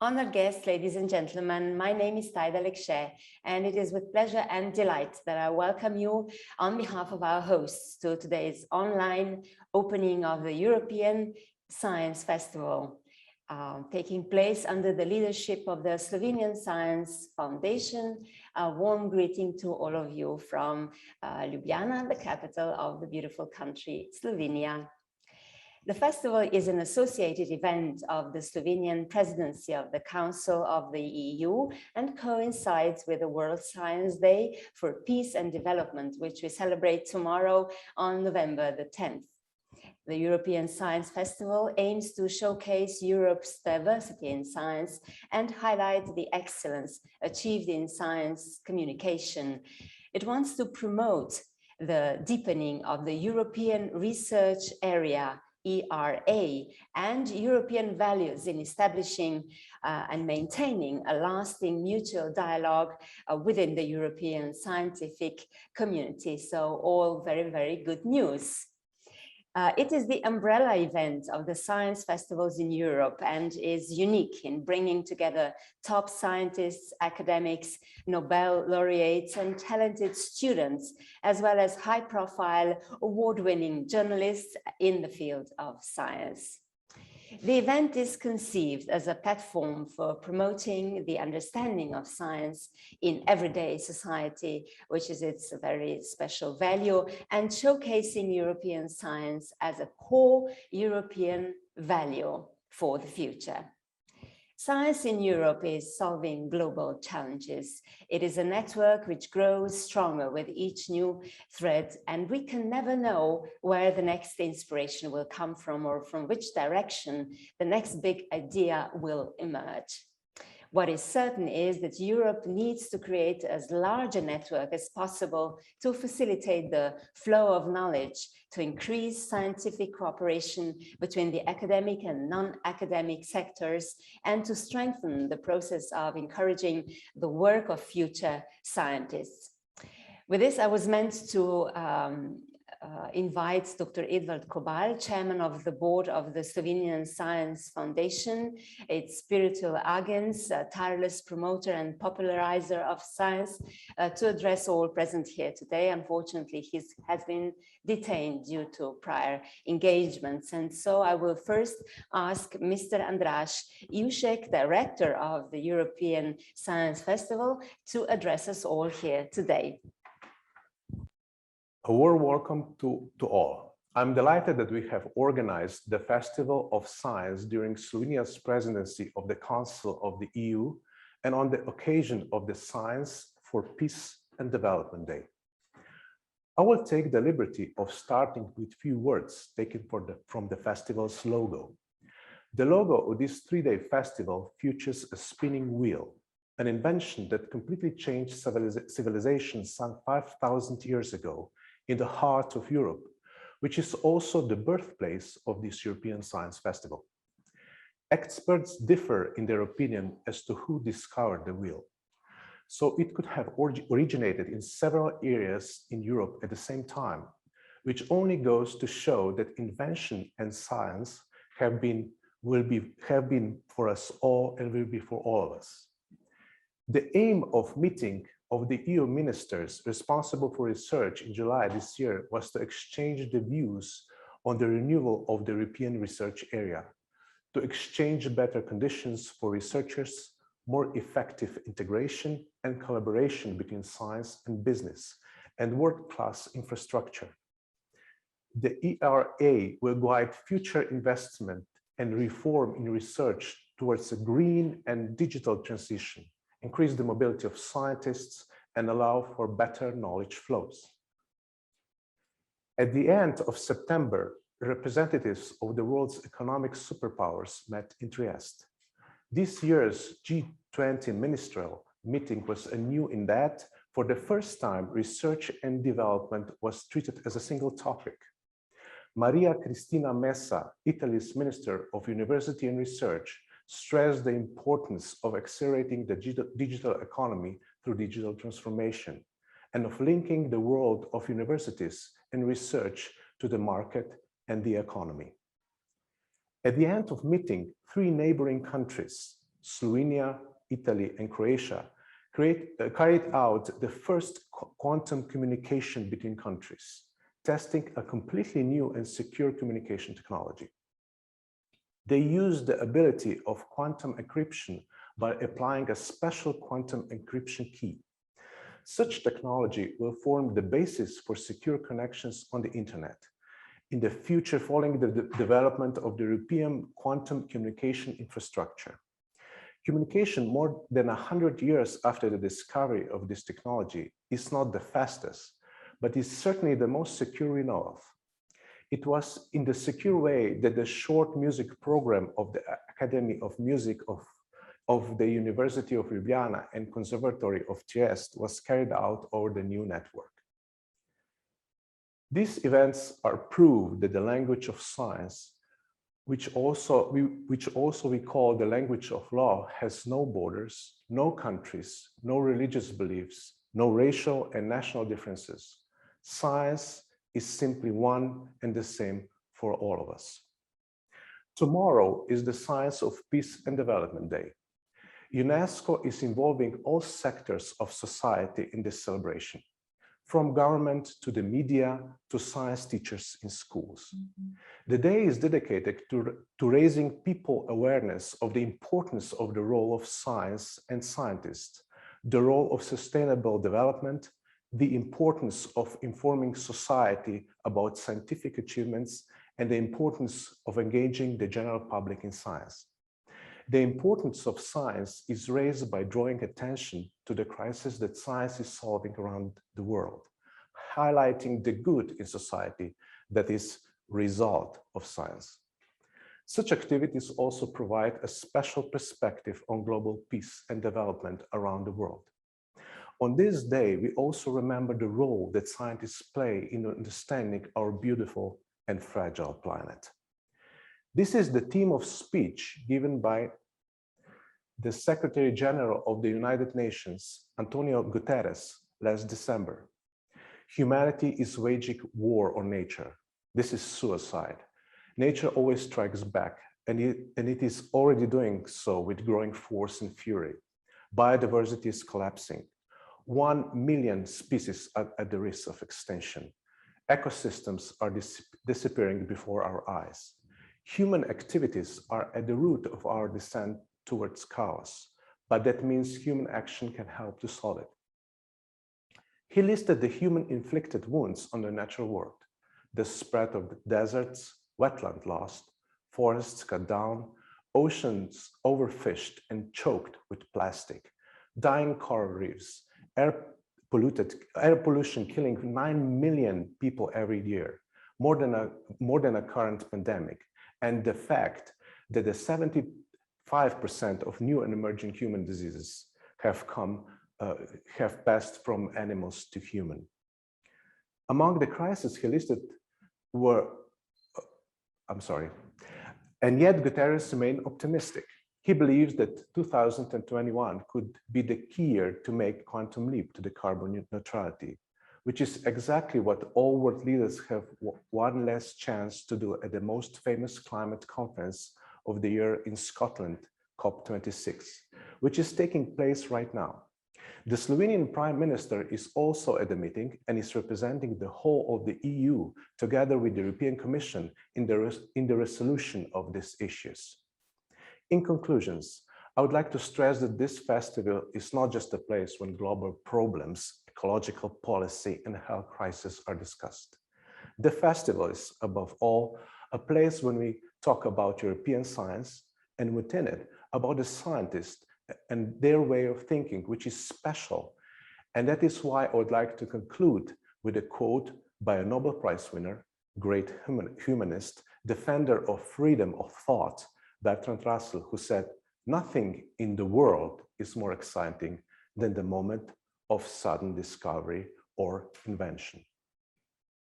Honored guests, ladies and gentlemen, my name is Tajda Lekše, and it is with pleasure and delight that I welcome you on behalf of our hosts to today's online opening of the European Science Festival, taking place under the leadership of the Slovenian Science Foundation. A warm greeting to all of you from Ljubljana, the capital of the beautiful country, Slovenia. The festival is an associated event of the Slovenian presidency of the Council of the EU and coincides with the World Science Day for Peace and Development, which we celebrate tomorrow on November the 10th. The European Science Festival aims to showcase Europe's diversity in science and highlight the excellence achieved in science communication. It wants to promote the deepening of the European research area ERA and European values in establishing and maintaining a lasting mutual dialogue within the European scientific community. So all very, very good news. It is the umbrella event of the science festivals in Europe and is unique in bringing together top scientists, academics, Nobel laureates, and talented students, as well as high-profile, award-winning journalists in the field of science. The event is conceived as a platform for promoting the understanding of science in everyday society, which is its very special value, and showcasing European science as a core European value for the future. Science in Europe is solving global challenges. It is a network which grows stronger with each new thread, and we can never know where the next inspiration will come from or from which direction the next big idea will emerge. What is certain is that Europe needs to create as large a network as possible to facilitate the flow of knowledge, to increase scientific cooperation between the academic and non-academic sectors, and to strengthen the process of encouraging the work of future scientists. With this, I was meant to invite Dr. Edvard Kobal, chairman of the board of the Slovenian Science Foundation, its spiritual agents, tireless promoter and popularizer of science, to address all present here today. Unfortunately, he has been detained due to prior engagements. And so I will first ask Mr. Andraž Ivšek, director of the European Science Festival, to address us all here today. A warm welcome to all. I'm delighted that we have organized the Festival of Science during Slovenia's presidency of the Council of the EU and on the occasion of the Science for Peace and Development Day. I will take the liberty of starting with few words taken from the festival's logo. The logo of this three-day festival features a spinning wheel, an invention that completely changed civilization some 5,000 years ago in the heart of Europe, which is also the birthplace of this European Science Festival. Experts differ in their opinion as to who discovered the wheel. So it could have originated in several areas in Europe at the same time, which only goes to show that invention and science have been for us all and will be for all of us. The aim of meeting of the EU ministers responsible for research in July this year was to exchange the views on the renewal of the European research area, to exchange better conditions for researchers, more effective integration and collaboration between science and business, and world-class infrastructure. The ERA will guide future investment and reform in research towards a green and digital transition, increase the mobility of scientists, and allow for better knowledge flows. At the end of September, representatives of the world's economic superpowers met in Trieste. This year's G20 ministerial meeting was anew in that, for the first time, research and development was treated as a single topic. Maria Cristina Messa, Italy's Minister of University and Research, stressed the importance of accelerating the digital economy through digital transformation and of linking the world of universities and research to the market and the economy. At the end of meeting, 3 neighboring countries, Slovenia, Italy, and Croatia carried out the first quantum communication between countries, testing a completely new and secure communication technology. They used the ability of quantum encryption by applying a special quantum encryption key. Such technology will form the basis for secure connections on the internet in the future following the development of the European quantum communication infrastructure. Communication more than 100 years after the discovery of this technology is not the fastest, but is certainly the most secure we know of. It was in the secure way that the short music program of the Academy of Music of the University of Ljubljana and Conservatory of Trieste was carried out over the new network. These events are proof that the language of science, which also we call the language of law, has no borders, no countries, no religious beliefs, no racial and national differences. Science is simply one and the same for all of us. Tomorrow is the Science of Peace and Development Day. UNESCO is involving all sectors of society in this celebration, from government to the media to science teachers in schools. The day is dedicated to raising people awareness of the importance of the role of science and scientists, the role of sustainable development, the importance of informing society about scientific achievements, and the importance of engaging the general public in science. The importance of science is raised by drawing attention to the crisis that science is solving around the world, highlighting the good in society that is result of science. Such activities also provide a special perspective on global peace and development around the world. On this day, we also remember the role that scientists play in understanding our beautiful and fragile planet. This is the theme of speech given by the Secretary General of the United Nations, Antonio Guterres, last December. Humanity is waging war on nature. This is suicide. Nature always strikes back, and it is already doing so with growing force and fury. Biodiversity is collapsing. 1 million species are at the risk of extinction. Ecosystems are disappearing before our eyes. Human activities are at the root of our descent towards chaos, but that means human action can help to solve it. He listed the human-inflicted wounds on the natural world, the spread of the deserts, wetland lost, forests cut down, oceans overfished and choked with plastic, dying coral reefs, air pollution killing 9 million people every year, more than a current pandemic, and the fact that the 75% of new and emerging human diseases have passed from animals to human. Among the crises he listed were, and yet Guterres remained optimistic. He believes that 2021 could be the key year to make quantum leap to the carbon neutrality, which is exactly what all world leaders have one last chance to do at the most famous climate conference of the year in Scotland, COP26, which is taking place right now. The Slovenian Prime Minister is also at the meeting and is representing the whole of the EU together with the European Commission in the resolution of these issues. In conclusions, I would like to stress that this festival is not just a place when global problems, ecological policy, and health crisis are discussed. The festival is, above all, a place when we talk about European science, and within it, about the scientists and their way of thinking, which is special. And that is why I would like to conclude with a quote by a Nobel Prize winner, great humanist, defender of freedom of thought, Bertrand Russell, who said, "Nothing in the world is more exciting than the moment of sudden discovery or invention."